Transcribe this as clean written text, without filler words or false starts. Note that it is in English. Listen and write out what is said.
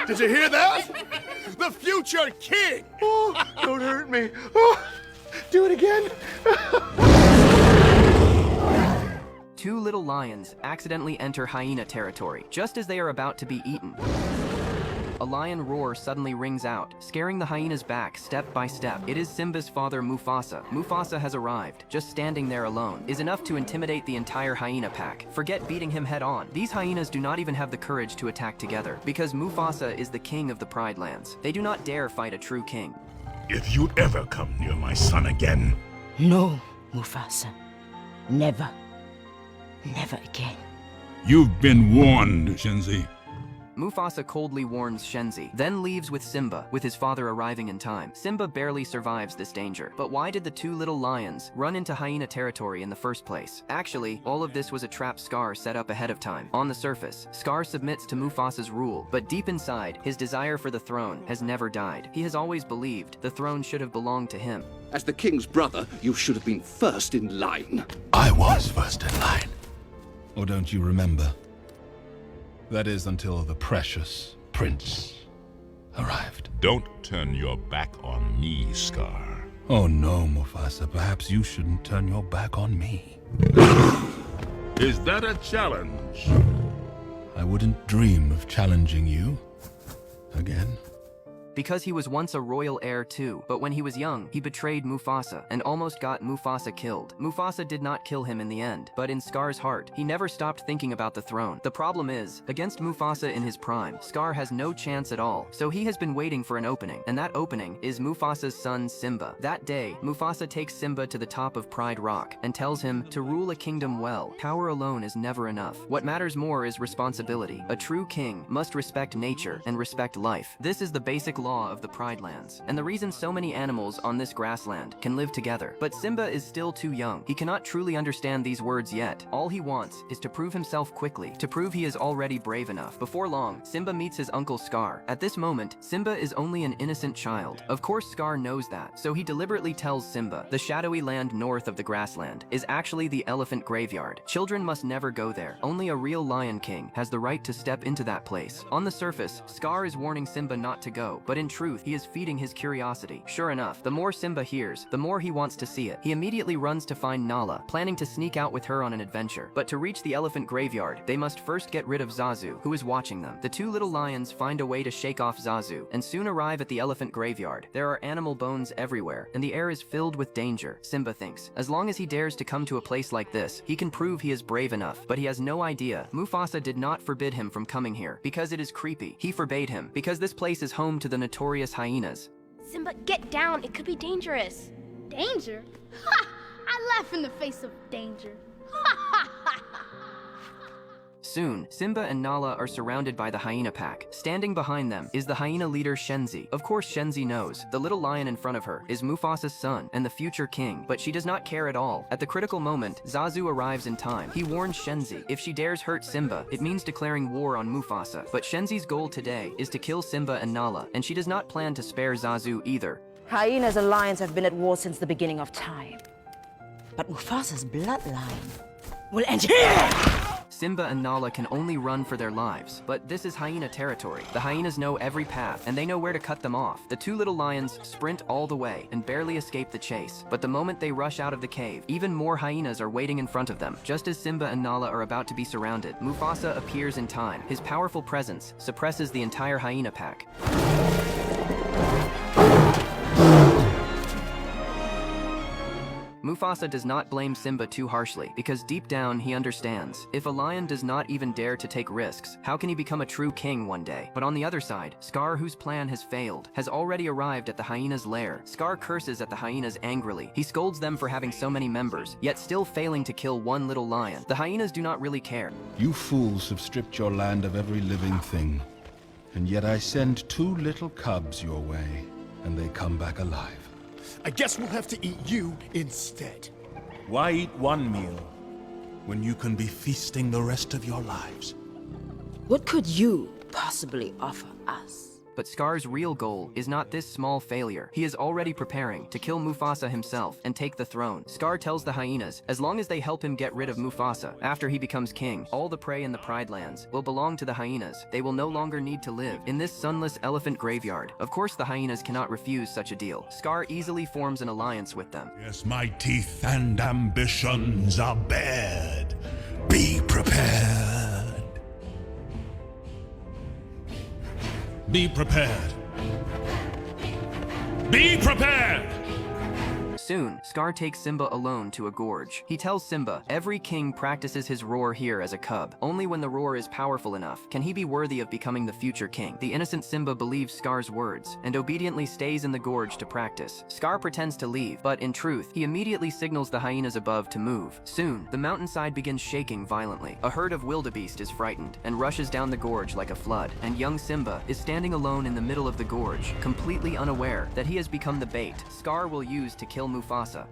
Did you hear that? The future king! Oh, don't hurt me. Oh, do it again. Two little lions accidentally enter hyena territory, just as they are about to be eaten. A lion roar suddenly rings out, scaring the hyenas back step by step. It is Simba's father, Mufasa. Mufasa has arrived. Just standing there alone is enough to intimidate the entire hyena pack. Forget beating him head on. These hyenas do not even have the courage to attack together, because Mufasa is the king of the Pride Lands. They do not dare fight a true king. If you ever come near my son again... No, Mufasa. Never. Never again. You've been warned, Shenzi. Mufasa coldly warns Shenzi, then leaves with Simba, with his father arriving in time. Simba barely survives this danger. But why did the two little lions run into hyena territory in the first place? Actually, all of this was a trap Scar set up ahead of time. On the surface, Scar submits to Mufasa's rule, but deep inside, his desire for the throne has never died. He has always believed the throne should have belonged to him. As the king's brother, you should have been first in line. I was first in line. Or don't you remember? That is until the precious prince arrived. Don't turn your back on me, Scar. Oh no, Mufasa. Perhaps you shouldn't turn your back on me. Is that a challenge? I wouldn't dream of challenging you again. Because he was once a royal heir too, but when he was young, he betrayed Mufasa and almost got Mufasa killed. Mufasa did not kill him in the end, but in Scar's heart, he never stopped thinking about the throne. The problem is, against Mufasa in his prime, Scar has no chance at all, so he has been waiting for an opening, and that opening is Mufasa's son Simba. That day, Mufasa takes Simba to the top of Pride Rock and tells him to rule a kingdom well. Power alone is never enough. What matters more is responsibility. A true king must respect nature and respect life. This is the basic law of the Pride Lands, and the reason so many animals on this grassland can live together. But Simba is still too young. He cannot truly understand these words yet. All he wants is to prove himself quickly, to prove he is already brave enough. Before long, Simba meets his uncle Scar. At this moment, Simba is only an innocent child. Of course, Scar knows that, so he deliberately tells Simba the shadowy land north of the grassland is actually the elephant graveyard. Children must never go there. Only a real Lion King has the right to step into that place. On the surface, Scar is warning Simba not to go, but in truth, he is feeding his curiosity. Sure enough, the more Simba hears, the more he wants to see it. He immediately runs to find Nala, planning to sneak out with her on an adventure. But to reach the elephant graveyard, they must first get rid of Zazu, who is watching them. The two little lions find a way to shake off Zazu, and soon arrive at the elephant graveyard. There are animal bones everywhere, and the air is filled with danger. Simba thinks, as long as he dares to come to a place like this, he can prove he is brave enough. But he has no idea. Mufasa did not forbid him from coming here, because it is creepy. He forbade him, because this place is home to the notorious hyenas. Simba, get down. It could be dangerous. Danger? Ha! I laugh in the face of danger. Ha ha ha ha! Soon, Simba and Nala are surrounded by the hyena pack. Standing behind them is the hyena leader Shenzi. Of course, Shenzi knows the little lion in front of her is Mufasa's son and the future king, but she does not care at all. At the critical moment, Zazu arrives in time. He warns Shenzi, if she dares hurt Simba, it means declaring war on Mufasa. But Shenzi's goal today is to kill Simba and Nala, and she does not plan to spare Zazu either. Hyenas and lions have been at war since the beginning of time. But Mufasa's bloodline will end here! Simba and Nala can only run for their lives, but this is hyena territory. The hyenas know every path, and they know where to cut them off. The two little lions sprint all the way and barely escape the chase. But the moment they rush out of the cave, even more hyenas are waiting in front of them. Just as Simba and Nala are about to be surrounded, Mufasa appears in time. His powerful presence suppresses the entire hyena pack. Mufasa does not blame Simba too harshly, because deep down he understands. If a lion does not even dare to take risks, how can he become a true king one day? But on the other side, Scar, whose plan has failed, has already arrived at the hyena's lair. Scar curses at the hyenas angrily. He scolds them for having so many members, yet still failing to kill one little lion. The hyenas do not really care. You fools have stripped your land of every living thing. And yet I send two little cubs your way, and they come back alive. I guess we'll have to eat you instead. Why eat one meal when you can be feasting the rest of your lives? What could you possibly offer us? But Scar's real goal is not this small failure. He is already preparing to kill Mufasa himself and take the throne. Scar tells the hyenas, as long as they help him get rid of Mufasa, after he becomes king, all the prey in the Pride Lands will belong to the hyenas. They will no longer need to live in this sunless elephant graveyard. Of course, the hyenas cannot refuse such a deal. Scar easily forms an alliance with them. Yes, my teeth and ambitions are bared. Be prepared. Be prepared. Be prepared! Soon, Scar takes Simba alone to a gorge. He tells Simba, every king practices his roar here as a cub. Only when the roar is powerful enough can he be worthy of becoming the future king. The innocent Simba believes Scar's words and obediently stays in the gorge to practice. Scar pretends to leave, but in truth, he immediately signals the hyenas above to move. Soon, the mountainside begins shaking violently. A herd of wildebeest is frightened and rushes down the gorge like a flood, and young Simba is standing alone in the middle of the gorge, completely unaware that he has become the bait Scar will use to kill Mufasa.